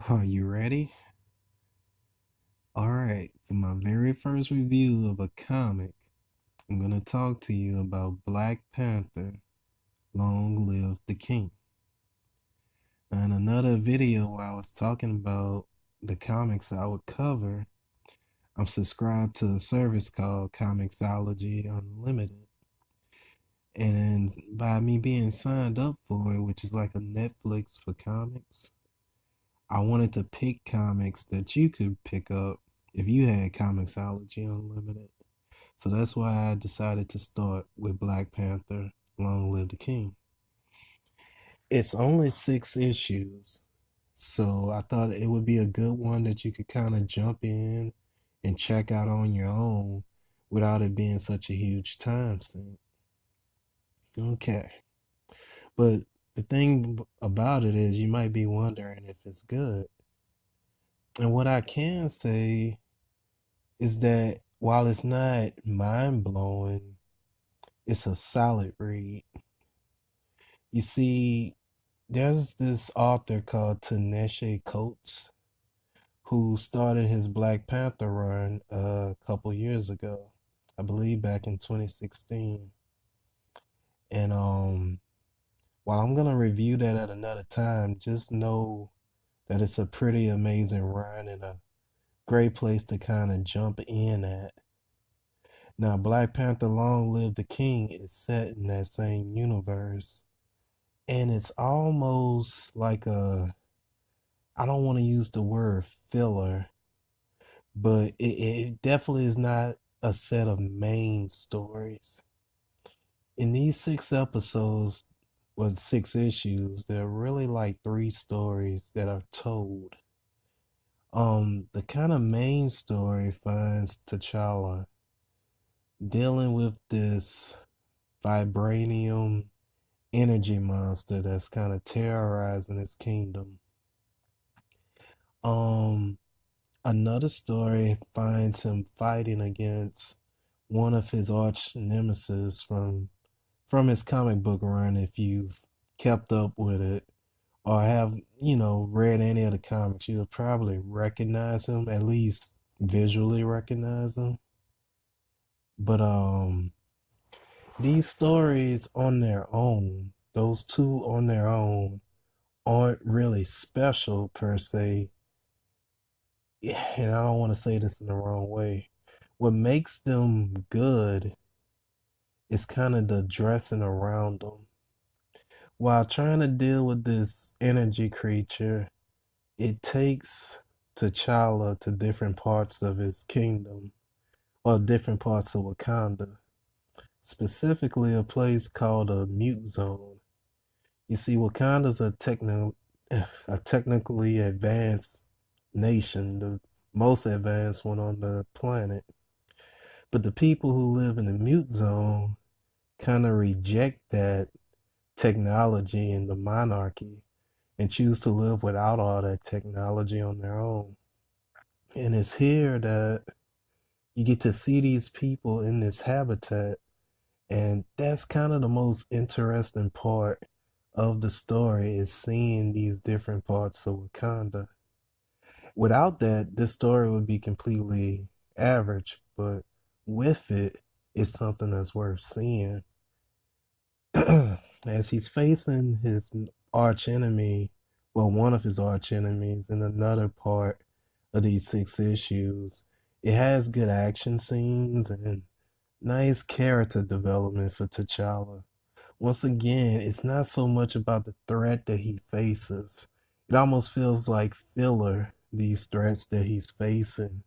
Are you ready? Alright, for my very first review of a comic, I'm going to talk to you about Black Panther, Long Live the King. Now, in another video where I was talking about the comics I would cover, I'm subscribed to a service called Comixology Unlimited. And by me being signed up for it, which is like a Netflix for comics, I wanted to pick comics that you could pick up if you had Comixology Unlimited. So that's why I decided to start with Black Panther, Long Live the King. It's only 6 issues, so I thought it would be a good one that you could kind of jump in and check out on your own without it being such a huge time sink. Okay. But the thing about it is, you might be wondering if it's good. And what I can say is that while it's not mind blowing, it's a solid read. You see, there's this author called Tanesha Coates who started his Black Panther run a couple years ago, I believe back in 2016. And while I'm gonna review that at another time, just know that it's a pretty amazing run and a great place to kind of jump in at. Now, Black Panther Long Live the King is set in that same universe. And it's almost like I don't want to use the word filler, but it definitely is not a set of main stories. In these 6 episodes, well, 6 issues, there are really like 3 stories that are told. The kind of main story finds T'Challa dealing with this vibranium energy monster that's kind of terrorizing his kingdom. Um, Another story finds him fighting against one of his arch nemesis from his comic book run. If you've kept up with it or have read any of the comics, you'll probably recognize him, at least visually recognize him. But these stories on their own, those two on their own, aren't really special per se. And I don't want to say this in the wrong way. What makes them good is kind of the dressing around them. While trying to deal with this energy creature, it takes T'Challa to different parts of his kingdom, or different parts of Wakanda, specifically a place called a mute zone. You see, Wakanda's a technically advanced nation, the most advanced one on the planet. But the people who live in the mute zone kind of reject that technology and the monarchy and choose to live without all that technology on their own. And it's here that you get to see these people in this habitat. And that's kind of the most interesting part of the story, is seeing these different parts of Wakanda. Without that, this story would be completely average, but with it, it's something that's worth seeing. As he's facing his arch enemy, well, one of his arch enemies in another part of these 6 issues, it has good action scenes and nice character development for T'Challa. Once again, it's not so much about the threat that he faces. It almost feels like filler, these threats that he's facing.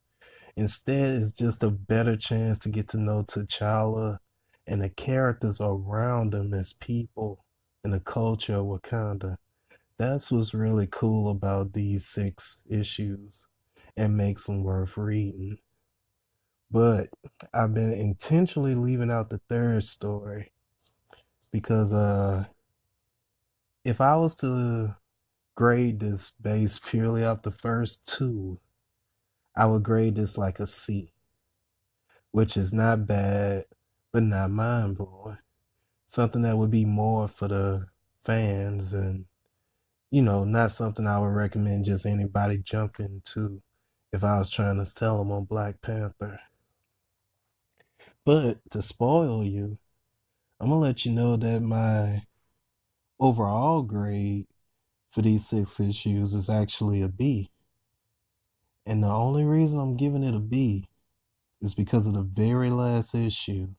Instead, it's just a better chance to get to know T'Challa and the characters around him as people and the culture of Wakanda. That's what's really cool about these 6 issues and makes them worth reading. But I've been intentionally leaving out the third story because if I was to grade this based purely off the first two, I would grade this like a C, which is not bad, but not mind blowing. Something that would be more for the fans and, not something I would recommend just anybody jump into if I was trying to sell them on Black Panther. But to spoil you, I'm gonna let you know that my overall grade for these 6 issues is actually a B. And the only reason I'm giving it a B is because of the very last issue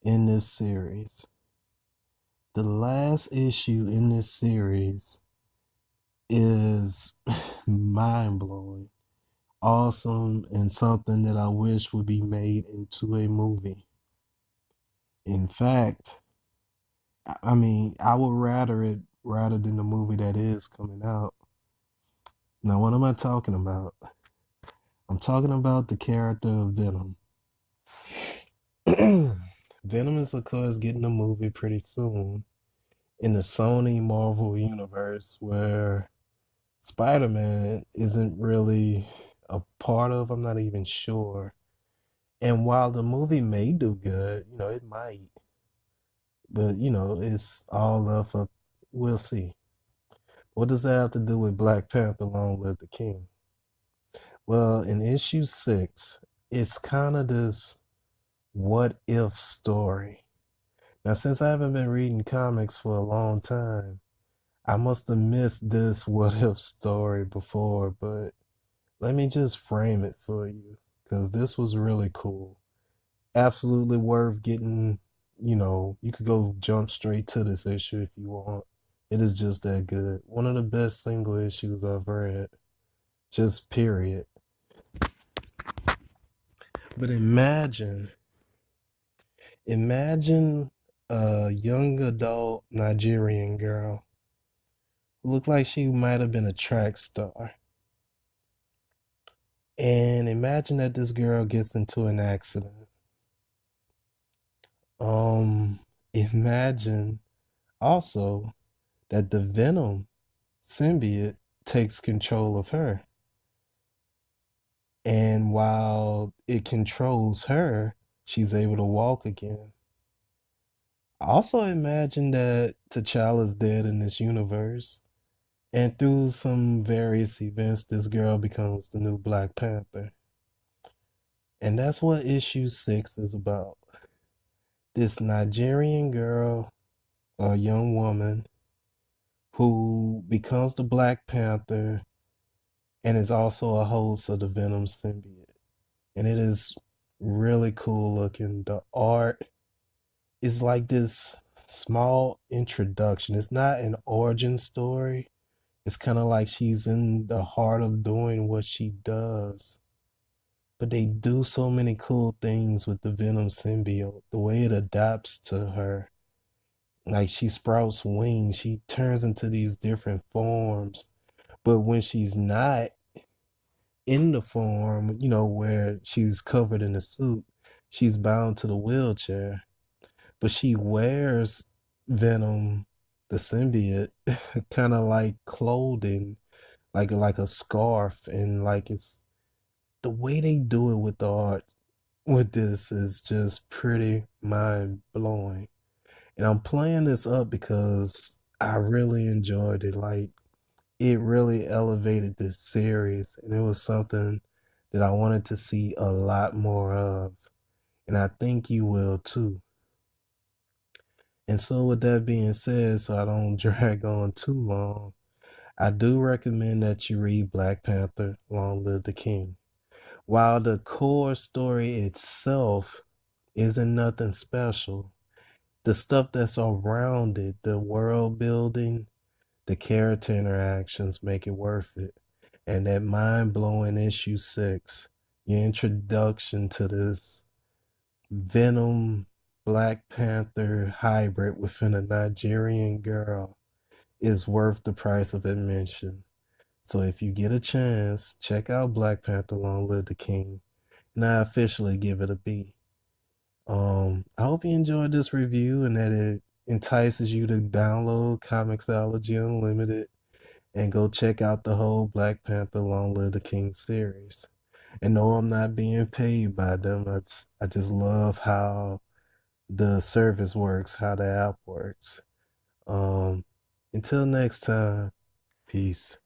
in this series. The last issue in this series is mind blowing, awesome, and something that I wish would be made into a movie. In fact, I mean, I would rather it rather than the movie that is coming out. Now, what am I talking about? I'm talking about the character of Venom. Venom is, of course, getting a movie pretty soon in the Sony Marvel universe where Spider Man isn't really a part of. I'm not even sure. And while the movie may do good, it might, but it's all up for, we'll see. What does that have to do with Black Panther Long Live the King? Well, in issue 6, it's kind of this what if story. Now, since I haven't been reading comics for a long time, I must have missed this what if story before, but let me just frame it for you because this was really cool. Absolutely worth getting. You could go jump straight to this issue if you want. It is just that good. One of the best single issues I've read. Just period. But imagine a young adult Nigerian girl who looked like she might have been a track star. And imagine that this girl gets into an accident. Um, Imagine also that the Venom symbiote takes control of her. And while it controls her, she's able to walk again. Also imagine that T'Challa's dead in this universe. And through some various events, this girl becomes the new Black Panther. And that's what issue 6 is about. This Nigerian girl, a young woman, who becomes the Black Panther and is also a host of the Venom symbiote. And it is really cool looking. The art is like this small introduction. It's not an origin story. It's kind of like she's in the heart of doing what she does. But they do so many cool things with the Venom symbiote. The way it adapts to her. Like she sprouts wings. She turns into these different forms. But when she's not in the form, where she's covered in a suit, she's bound to the wheelchair. But she wears Venom, the symbiote, kind of like clothing, like a scarf, and like it's the way they do it with the art with this is just pretty mind blowing. And I'm playing this up because I really enjoyed it. Like it really elevated this series, and it was something that I wanted to see a lot more of. And I think you will too. And so, with that being said, so I don't drag on too long, I do recommend that you read Black Panther Long Live the King. While the core story itself isn't nothing special, the stuff that's around it, the world building, the character interactions make it worth it. And that mind blowing issue 6, your introduction to this Venom Black Panther hybrid within a Nigerian girl is worth the price of admission. So if you get a chance, check out Black Panther Long Live the King. And I officially give it a B. I hope you enjoyed this review and that it entices you to download Comixology Unlimited and go check out the whole Black Panther Long Live the King series. And no, I'm not being paid by them. I just love how the service works, how the app works. Um, until next time. Peace.